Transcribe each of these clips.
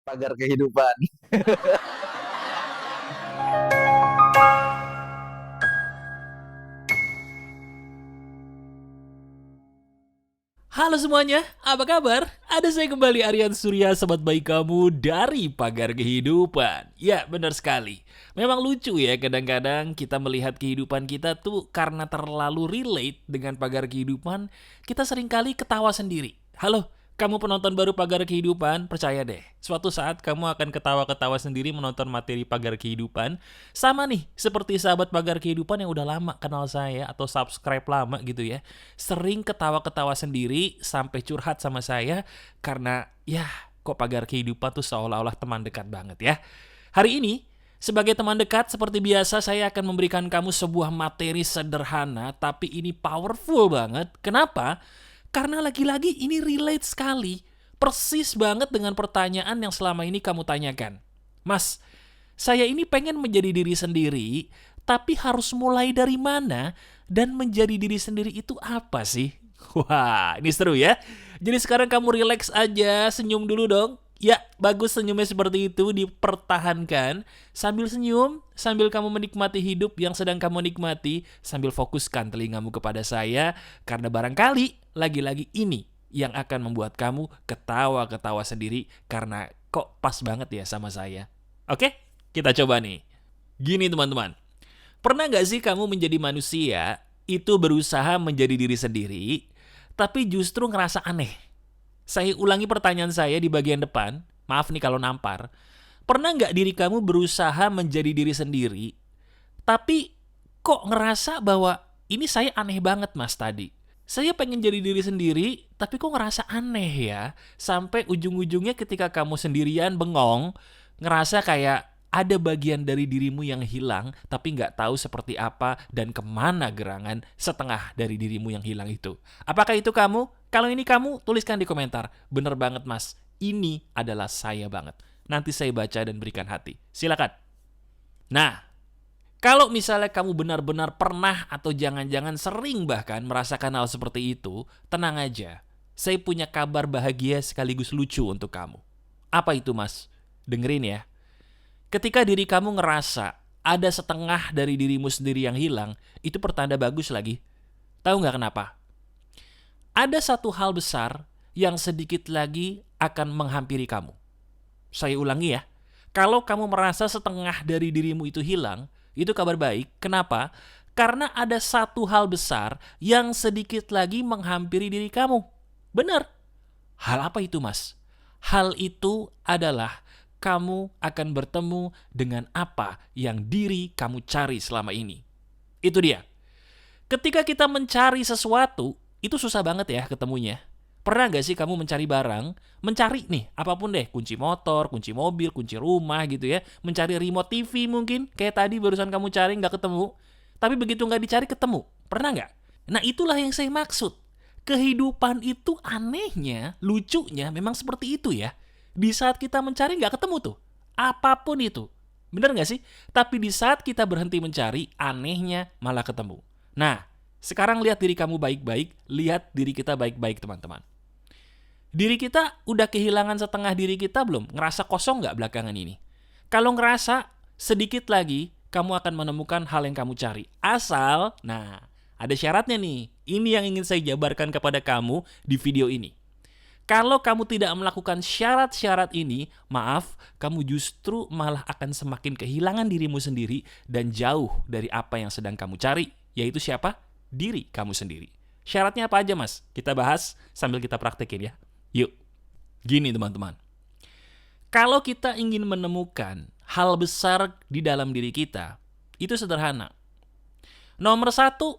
Pagar kehidupan. Halo semuanya, apa kabar? Ada saya kembali Aryan Surya, sobat baik kamu dari Pagar Kehidupan. Ya, benar sekali. Memang lucu ya kadang-kadang kita melihat kehidupan kita tuh karena terlalu relate dengan Pagar Kehidupan, kita seringkali ketawa sendiri. Halo, kamu penonton baru Pagar Kehidupan, percaya deh, suatu saat kamu akan ketawa-ketawa sendiri menonton materi Pagar Kehidupan. Sama nih, seperti sahabat Pagar Kehidupan yang udah lama kenal saya atau subscribe lama gitu ya. Sering ketawa-ketawa sendiri sampai curhat sama saya karena ya kok Pagar Kehidupan tuh seolah-olah teman dekat banget ya. Hari ini sebagai teman dekat, seperti biasa saya akan memberikan kamu sebuah materi sederhana tapi ini powerful banget. Kenapa? Karena lagi-lagi ini relate sekali. Persis banget dengan pertanyaan yang selama ini kamu tanyakan. Mas, saya ini pengen menjadi diri sendiri, tapi harus mulai dari mana dan menjadi diri sendiri itu apa sih? Wah, ini seru ya. Jadi sekarang kamu relax aja, senyum dulu dong. Ya, bagus senyumnya seperti itu, dipertahankan. Sambil senyum, sambil kamu menikmati hidup yang sedang kamu nikmati, sambil fokuskan telingamu kepada saya, karena barangkali lagi-lagi ini yang akan membuat kamu ketawa-ketawa sendiri karena kok pas banget ya sama saya. Oke, kita coba nih. Gini teman-teman, pernah nggak sih kamu menjadi manusia itu berusaha menjadi diri sendiri, tapi justru ngerasa aneh? Saya ulangi pertanyaan saya di bagian depan. Maaf nih kalau nampar. Pernah nggak diri kamu berusaha menjadi diri sendiri, tapi kok ngerasa bahwa ini saya aneh banget mas tadi. Saya pengen jadi diri sendiri, tapi kok ngerasa aneh ya. Sampai ujung-ujungnya ketika kamu sendirian bengong, ngerasa kayak ada bagian dari dirimu yang hilang, tapi nggak tahu seperti apa dan kemana gerangan setengah dari dirimu yang hilang itu. Apakah itu kamu? Kalau ini kamu, tuliskan di komentar. Bener banget mas, ini adalah saya banget. Nanti saya baca dan berikan hati. Silakan. Nah, kalau misalnya kamu benar-benar pernah atau jangan-jangan sering bahkan merasakan hal seperti itu, tenang aja. Saya punya kabar bahagia sekaligus lucu untuk kamu. Apa itu mas? Dengerin ya. Ketika diri kamu ngerasa ada setengah dari dirimu sendiri yang hilang, itu pertanda bagus lagi. Tahu nggak kenapa? Ada satu hal besar yang sedikit lagi akan menghampiri kamu. Saya ulangi ya. Kalau kamu merasa setengah dari dirimu itu hilang, itu kabar baik. Kenapa? Karena ada satu hal besar yang sedikit lagi menghampiri diri kamu. Benar. Hal apa itu, Mas? Hal itu adalah kamu akan bertemu dengan apa yang diri kamu cari selama ini. Itu dia. Ketika kita mencari sesuatu, itu susah banget ya ketemunya. Pernah gak sih kamu mencari barang, mencari nih, apapun deh, kunci motor, kunci mobil, kunci rumah gitu ya, mencari remote TV mungkin, kayak tadi barusan kamu cari gak ketemu, tapi begitu gak dicari ketemu, pernah gak? Nah itulah yang saya maksud. Kehidupan itu anehnya, lucunya memang seperti itu ya. Di saat kita mencari gak ketemu tuh, apapun itu. Bener gak sih? Tapi di saat kita berhenti mencari, anehnya malah ketemu. Nah, sekarang lihat diri kamu baik-baik, lihat diri kita baik-baik teman-teman. Diri kita udah kehilangan setengah diri kita belum? Ngerasa kosong nggak belakangan ini? Kalau ngerasa, sedikit lagi kamu akan menemukan hal yang kamu cari. Asal, nah, ada syaratnya nih. Ini yang ingin saya jabarkan kepada kamu di video ini. Kalau kamu tidak melakukan syarat-syarat ini, maaf, kamu justru malah akan semakin kehilangan dirimu sendiri dan jauh dari apa yang sedang kamu cari, yaitu siapa? Diri kamu sendiri. Syaratnya apa aja mas? Kita bahas sambil kita praktekin ya. Yuk, gini teman-teman. Kalau kita ingin menemukan hal besar di dalam diri kita, itu sederhana. Nomor satu,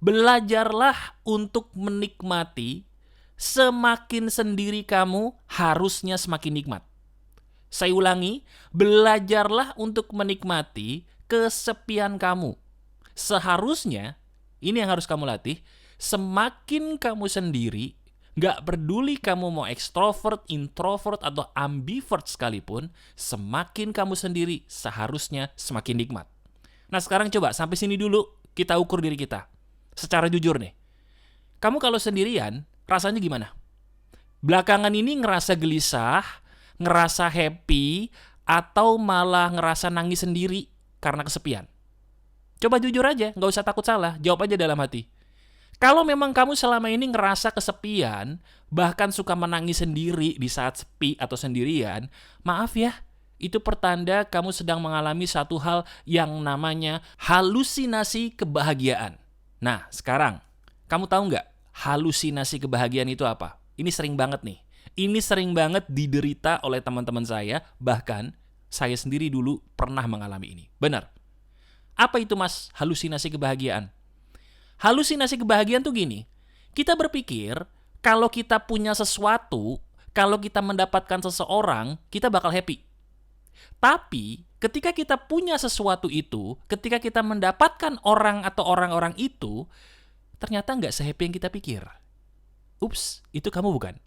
belajarlah untuk menikmati. Semakin sendiri kamu, harusnya semakin nikmat. Saya ulangi, belajarlah untuk menikmati kesepian kamu. Seharusnya, ini yang harus kamu latih, semakin kamu sendiri, gak peduli kamu mau ekstrovert, introvert, atau ambivert sekalipun, semakin kamu sendiri, seharusnya semakin nikmat. Nah sekarang coba, sampai sini dulu, kita ukur diri kita. Secara jujur nih, kamu kalau sendirian, rasanya gimana? Belakangan ini ngerasa gelisah, Ngerasa happy atau malah ngerasa nangis sendiri karena kesepian? Coba jujur aja, nggak usah takut salah, jawab aja dalam hati. Kalau memang kamu selama ini ngerasa kesepian, bahkan suka menangis sendiri di saat sepi atau sendirian, maaf ya, itu pertanda kamu sedang mengalami satu hal yang namanya halusinasi kebahagiaan. Nah, sekarang, kamu tahu nggak halusinasi kebahagiaan itu apa? Ini sering banget nih. Ini sering banget diderita oleh teman-teman saya, bahkan saya sendiri dulu pernah mengalami ini. Benar. Apa itu mas halusinasi kebahagiaan? Halusinasi kebahagiaan tuh gini, kita berpikir kalau kita punya sesuatu, kalau kita mendapatkan seseorang, kita bakal happy. Tapi ketika kita punya sesuatu itu, ketika kita mendapatkan orang atau orang-orang itu, ternyata nggak se-happy yang kita pikir. Ups, itu kamu bukan?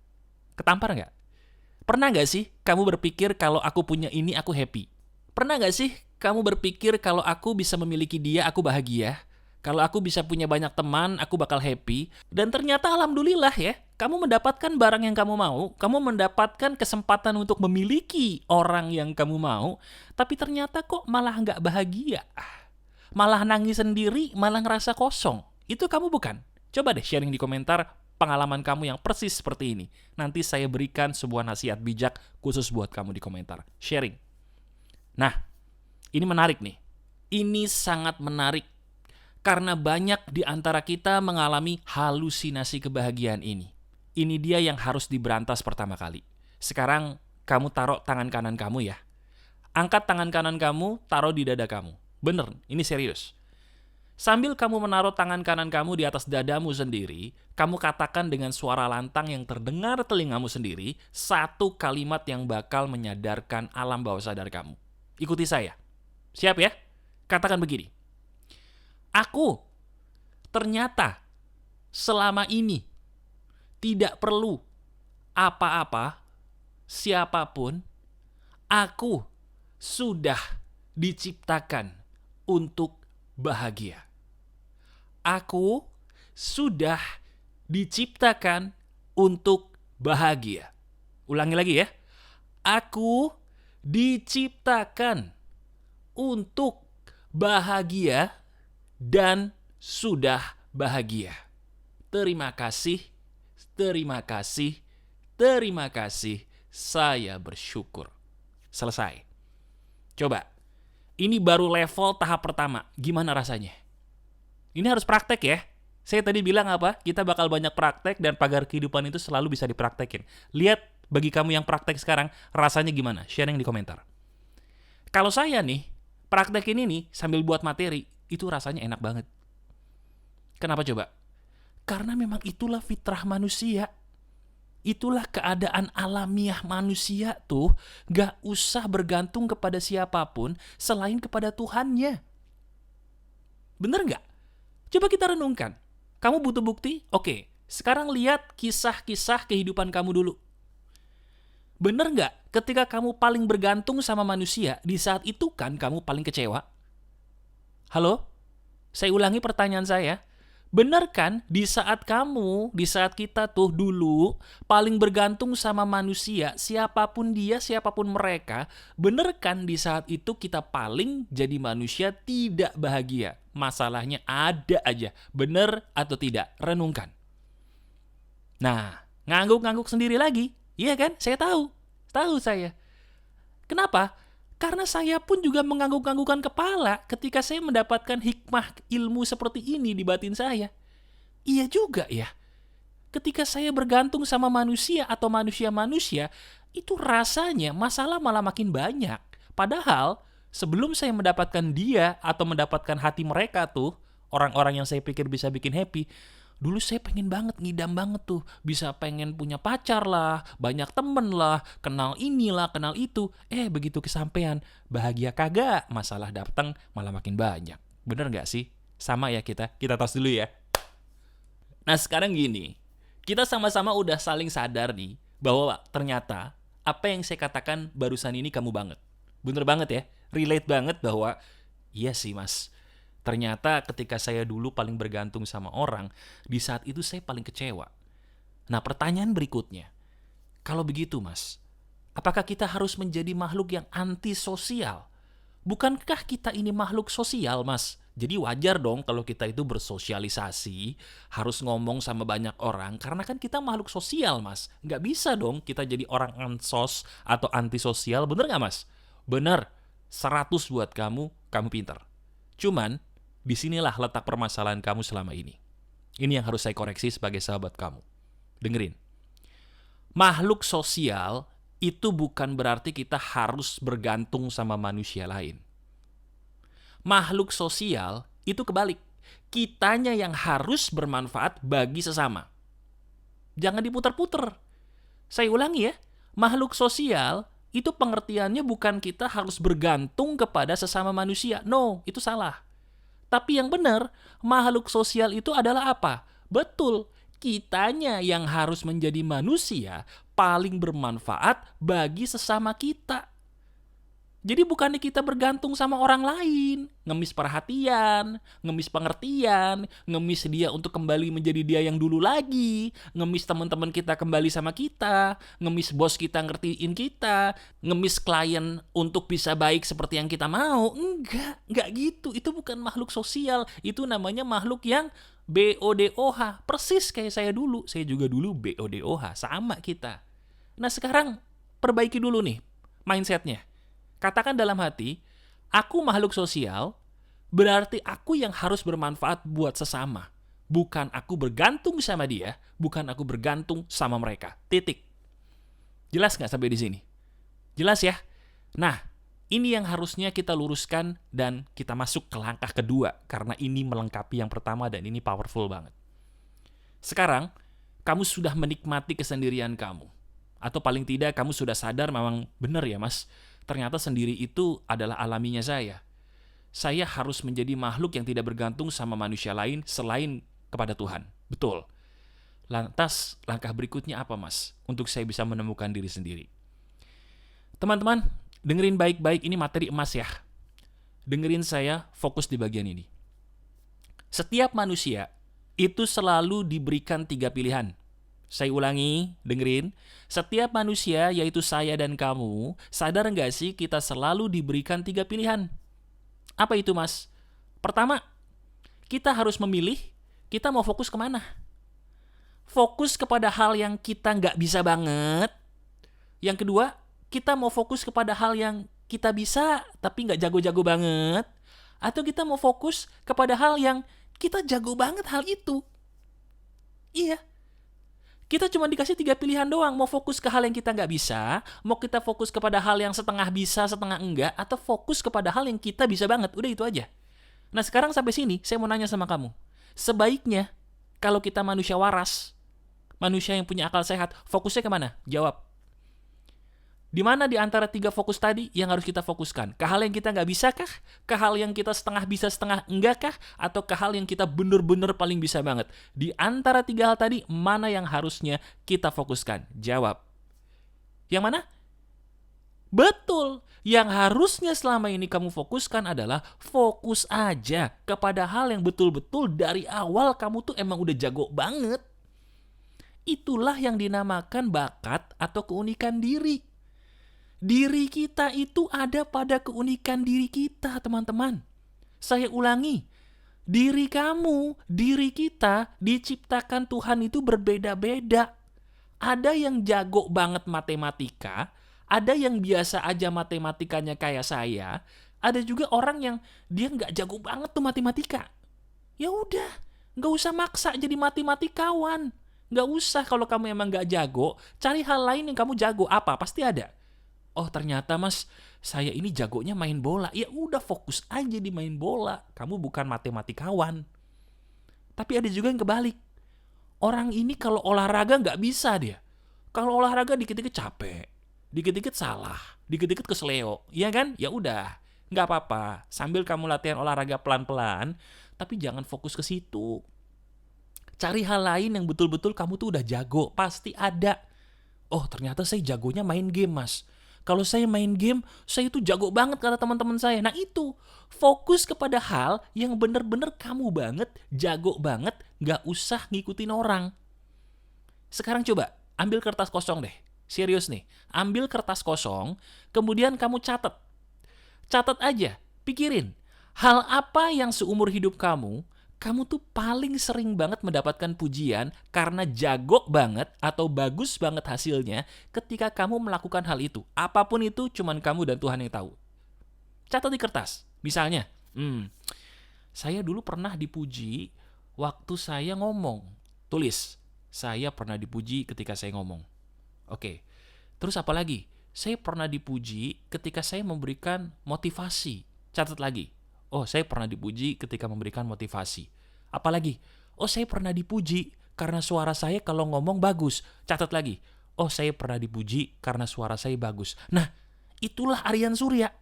Ketampar nggak? Pernah nggak sih kamu berpikir kalau aku punya ini aku happy? Pernah nggak sih kamu berpikir kalau aku bisa memiliki dia aku bahagia? Kalau aku bisa punya banyak teman aku bakal happy? Dan ternyata alhamdulillah ya, kamu mendapatkan barang yang kamu mau, kamu mendapatkan kesempatan untuk memiliki orang yang kamu mau, tapi ternyata kok malah nggak bahagia. Malah nangis sendiri, malah ngerasa kosong. Itu kamu bukan? Coba deh sharing di komentar pengalaman kamu yang persis seperti ini. Nanti saya berikan sebuah nasihat bijak khusus buat kamu di komentar. Sharing. Nah, ini menarik nih. Ini sangat menarik. Karena banyak di antara kita mengalami halusinasi kebahagiaan ini. Ini dia yang harus diberantas pertama kali. Sekarang kamu taruh tangan kanan kamu ya. Angkat tangan kanan kamu, taruh di dada kamu. Bener, ini serius. Sambil kamu menaruh tangan kanan kamu di atas dadamu sendiri, kamu katakan dengan suara lantang yang terdengar telingamu sendiri, satu kalimat yang bakal menyadarkan alam bawah sadar kamu. Ikuti saya. Siap ya? Katakan begini. Aku ternyata selama ini tidak perlu apa-apa, siapapun, aku sudah diciptakan untuk bahagia. Aku sudah diciptakan untuk bahagia. Ulangi lagi ya. Aku diciptakan untuk bahagia dan sudah bahagia. Terima kasih, terima kasih, terima kasih. Saya bersyukur. Selesai. Coba, ini baru level tahap pertama. Gimana rasanya? Ini harus praktek ya. Saya tadi bilang apa? Kita bakal banyak praktek dan pagar kehidupan itu selalu bisa dipraktekin. Lihat bagi kamu yang praktek sekarang, rasanya gimana? Sharing di komentar. Kalau saya nih, praktekin ini sambil buat materi, itu rasanya enak banget. Kenapa coba? Karena memang itulah fitrah manusia. Itulah keadaan alamiah manusia tuh. Gak usah bergantung kepada siapapun selain kepada Tuhannya. Bener gak? Coba kita renungkan. Kamu butuh bukti? Oke, sekarang lihat kisah-kisah kehidupan kamu dulu. Bener gak? Ketika kamu paling bergantung sama manusia, di saat itu kan kamu paling kecewa? Halo? Saya ulangi pertanyaan saya. Bener kan di saat kita tuh dulu paling bergantung sama manusia, siapapun dia, siapapun mereka, bener kan di saat itu kita paling jadi manusia tidak bahagia? Masalahnya ada aja, bener atau tidak? Renungkan. Nah, ngangguk-ngangguk sendiri lagi, iya kan? Saya tahu saya. Kenapa? Karena saya pun juga mengangguk-anggukan kepala ketika saya mendapatkan hikmah ilmu seperti ini di batin saya. Iya juga ya. Ketika saya bergantung sama manusia atau manusia-manusia, itu rasanya masalah malah makin banyak. Padahal sebelum saya mendapatkan dia atau mendapatkan hati mereka tuh, orang-orang yang saya pikir bisa bikin happy, dulu saya pengen banget, ngidam banget tuh. Bisa pengen punya pacar lah, banyak temen lah, kenal inilah, kenal itu. Begitu kesampean, bahagia kagak, masalah datang malah makin banyak. Bener gak sih? Sama ya kita tos dulu ya. Nah sekarang gini, kita sama-sama udah saling sadar nih, bahwa ternyata apa yang saya katakan barusan ini kamu banget. Bener banget ya, relate banget bahwa, iya sih mas, ternyata ketika saya dulu paling bergantung sama orang, di saat itu saya paling kecewa. Nah pertanyaan berikutnya, kalau begitu mas, Apakah kita harus menjadi makhluk yang antisosial? Bukankah kita ini makhluk sosial, Mas? Jadi wajar dong kalau kita itu bersosialisasi, harus ngomong sama banyak orang, karena kan kita makhluk sosial, Mas. Nggak bisa dong kita jadi orang ansos atau antisosial, bener nggak, Mas? Bener, 100 buat kamu, kamu pinter. Cuman, disinilah letak permasalahan kamu selama ini. Ini yang harus saya koreksi sebagai sahabat kamu. Dengerin. Makhluk sosial itu bukan berarti kita harus bergantung sama manusia lain. Makhluk sosial itu kebalik. Kitanya yang harus bermanfaat bagi sesama. Jangan diputar-putar. Saya ulangi ya. Makhluk sosial itu pengertiannya bukan kita harus bergantung kepada sesama manusia. No, itu salah. Tapi yang benar, makhluk sosial itu adalah apa? Betul, kitanya yang harus menjadi manusia paling bermanfaat bagi sesama kita. Jadi bukannya kita bergantung sama orang lain, ngemis perhatian, ngemis pengertian, ngemis dia untuk kembali menjadi dia yang dulu lagi, ngemis teman-teman kita kembali sama kita, ngemis bos kita ngertiin kita, ngemis klien untuk bisa baik seperti yang kita mau. Enggak gitu. Itu bukan makhluk sosial. Itu namanya makhluk yang BODOH. Persis kayak saya dulu. Saya juga dulu BODOH. Sama kita. Nah sekarang perbaiki dulu nih mindsetnya. Katakan dalam hati, aku makhluk sosial, berarti aku yang harus bermanfaat buat sesama. Bukan aku bergantung sama dia, bukan aku bergantung sama mereka. Titik. Jelas nggak sampai di sini? Jelas ya? Nah, ini yang harusnya kita luruskan dan kita masuk ke langkah kedua, karena ini melengkapi yang pertama dan ini powerful banget. Sekarang, kamu sudah menikmati kesendirian kamu. Atau paling tidak kamu sudah sadar memang benar ya mas, ternyata sendiri itu adalah alaminya saya. Saya harus menjadi makhluk yang tidak bergantung sama manusia lain selain kepada Tuhan. Betul. Lantas, langkah berikutnya apa mas? Untuk saya bisa menemukan diri sendiri. Teman-teman, dengerin baik-baik, ini materi emas ya. Dengerin saya, fokus di bagian ini. Setiap manusia itu selalu diberikan 3 pilihan. Saya ulangi, dengerin. Setiap manusia, yaitu saya dan kamu, sadar nggak sih kita selalu diberikan 3 pilihan? Apa itu mas? Pertama, kita harus memilih, kita mau fokus kemana? Fokus kepada hal yang kita nggak bisa banget. Yang kedua, kita mau fokus kepada hal yang kita bisa, tapi nggak jago-jago banget. Atau kita mau fokus kepada hal yang kita jago banget hal itu. Iya. Kita cuma dikasih 3 pilihan doang. Mau fokus ke hal yang kita nggak bisa, mau kita fokus kepada hal yang setengah bisa, setengah enggak, atau fokus kepada hal yang kita bisa banget. Udah itu aja. Nah sekarang sampai sini, saya mau nanya sama kamu. Sebaiknya, kalau kita manusia waras, manusia yang punya akal sehat, fokusnya kemana? Jawab. Di mana di antara 3 fokus tadi yang harus kita fokuskan? Ke hal yang kita nggak bisa kah? Ke hal yang kita setengah bisa, setengah enggak kah? Atau ke hal yang kita bener-bener paling bisa banget? Di antara 3 hal tadi, mana yang harusnya kita fokuskan? Jawab. Yang mana? Betul. Yang harusnya selama ini kamu fokuskan adalah fokus aja kepada hal yang betul-betul dari awal kamu tuh emang udah jago banget. Itulah yang dinamakan bakat atau keunikan diri. Diri kita itu ada pada keunikan diri kita, teman-teman. Saya ulangi, diri kamu, diri kita diciptakan Tuhan itu berbeda-beda. Ada yang jago banget matematika, ada yang biasa aja matematikanya kayak saya, ada juga orang yang dia nggak jago banget tuh matematika. Ya udah, nggak usah maksa jadi matematikawan. Nggak usah kalau kamu emang nggak jago, cari hal lain yang kamu jago. Apa? Pasti ada. Oh ternyata mas, saya ini jagonya main bola. Ya udah fokus aja di main bola. Kamu bukan matematikawan. Tapi ada juga yang kebalik. Orang ini kalau olahraga nggak bisa dia. Kalau olahraga dikit-dikit capek, dikit-dikit salah, dikit-dikit kesleo. Iya kan? Ya udah, nggak apa-apa. Sambil kamu latihan olahraga pelan-pelan, tapi jangan fokus ke situ. Cari hal lain yang betul-betul kamu tuh udah jago. Pasti ada. Oh ternyata saya jagonya main game mas. Kalau saya main game, saya itu jago banget kata teman-teman saya. Nah itu, fokus kepada hal yang bener-bener kamu banget, jago banget, gak usah ngikutin orang. Sekarang coba, ambil kertas kosong deh. Serius nih, ambil kertas kosong, kemudian kamu catat. Catat aja, pikirin. Hal apa yang seumur hidup kamu tuh paling sering banget mendapatkan pujian karena jago banget atau bagus banget hasilnya ketika kamu melakukan hal itu. Apapun itu, cuman kamu dan Tuhan yang tahu. Catat di kertas. Misalnya, saya dulu pernah dipuji waktu saya ngomong. Tulis, saya pernah dipuji ketika saya ngomong. Oke, terus apa lagi? Saya pernah dipuji ketika saya memberikan motivasi. Catat lagi. Oh, saya pernah dipuji ketika memberikan motivasi. Apalagi? Oh, saya pernah dipuji karena suara saya kalau ngomong bagus. Catat lagi. Oh, saya pernah dipuji karena suara saya bagus. Nah, itulah Aryan Surya.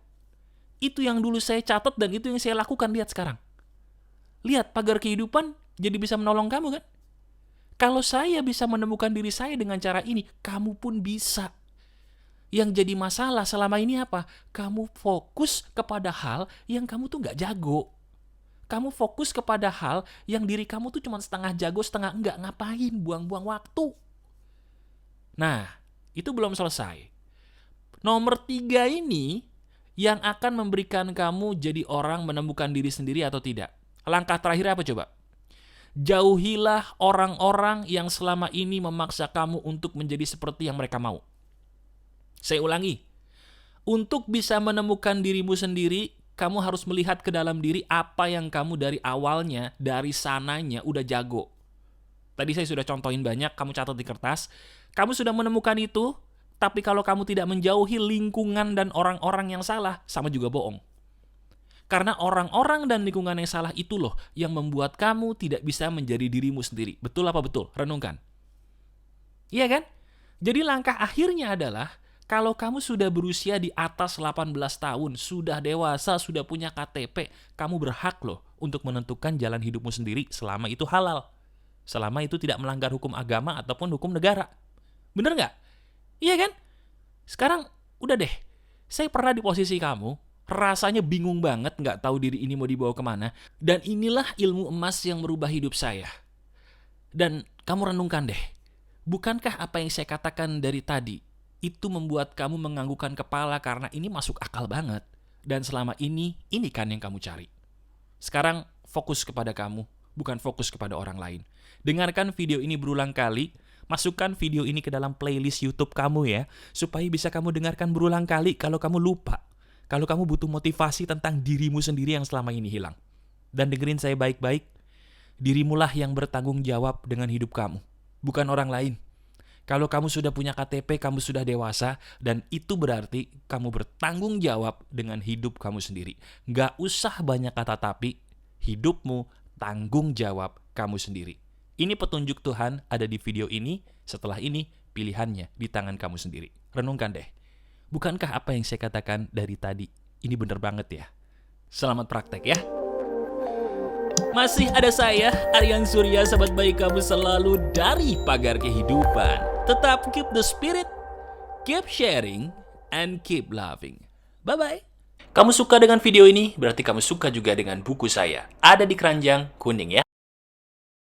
Itu yang dulu saya catat dan itu yang saya lakukan. Lihat sekarang. Lihat, pagar kehidupan jadi bisa menolong kamu kan? Kalau saya bisa menemukan diri saya dengan cara ini, kamu pun bisa. Yang jadi masalah selama ini apa? Kamu fokus kepada hal yang kamu tuh nggak jago. Kamu fokus kepada hal yang diri kamu tuh cuma setengah jago, setengah enggak. Ngapain? Buang-buang waktu. Nah, itu belum selesai. Nomor 3 ini yang akan memberikan kamu jadi orang menemukan diri sendiri atau tidak. Langkah terakhir apa coba? Jauhilah orang-orang yang selama ini memaksa kamu untuk menjadi seperti yang mereka mau. Saya ulangi. Untuk bisa menemukan dirimu sendiri, kamu harus melihat ke dalam diri apa yang kamu dari awalnya, dari sananya udah jago. Tadi saya sudah contohin banyak, kamu catat di kertas. Kamu sudah menemukan itu, tapi kalau kamu tidak menjauhi lingkungan dan orang-orang yang salah, sama juga bohong. Karena orang-orang dan lingkungan yang salah itu loh yang membuat kamu tidak bisa menjadi dirimu sendiri. Betul apa betul? Renungkan. Iya kan? Jadi langkah akhirnya adalah kalau kamu sudah berusia di atas 18 tahun, sudah dewasa, sudah punya KTP, kamu berhak loh untuk menentukan jalan hidupmu sendiri selama itu halal. Selama itu tidak melanggar hukum agama ataupun hukum negara. Bener nggak? Iya kan? Sekarang udah deh, saya pernah di posisi kamu, rasanya bingung banget, nggak tahu diri ini mau dibawa kemana. Dan inilah ilmu emas yang merubah hidup saya. Dan kamu renungkan deh, bukankah apa yang saya katakan dari tadi, itu membuat kamu menganggukkan kepala karena ini masuk akal banget. Dan selama ini kan yang kamu cari. Sekarang fokus kepada kamu, bukan fokus kepada orang lain. Dengarkan video ini berulang kali, masukkan video ini ke dalam playlist YouTube kamu ya, supaya bisa kamu dengarkan berulang kali kalau kamu lupa. Kalau kamu butuh motivasi tentang dirimu sendiri yang selama ini hilang. Dan dengerin saya baik-baik, dirimulah yang bertanggung jawab dengan hidup kamu, bukan orang lain. Kalau kamu sudah punya KTP, kamu sudah dewasa, dan itu berarti kamu bertanggung jawab dengan hidup kamu sendiri. Gak usah banyak kata tapi, hidupmu tanggung jawab kamu sendiri. Ini petunjuk Tuhan ada di video ini, setelah ini pilihannya di tangan kamu sendiri. Renungkan deh. Bukankah apa yang saya katakan dari tadi, ini benar banget ya? Selamat praktek ya. Masih ada saya, Aryan Surya, sahabat baik kamu selalu dari Pagar Kehidupan. Tetap keep the spirit, keep sharing, and keep loving. Bye-bye. Kamu suka dengan video ini? Berarti kamu suka juga dengan buku saya. Ada di keranjang kuning ya.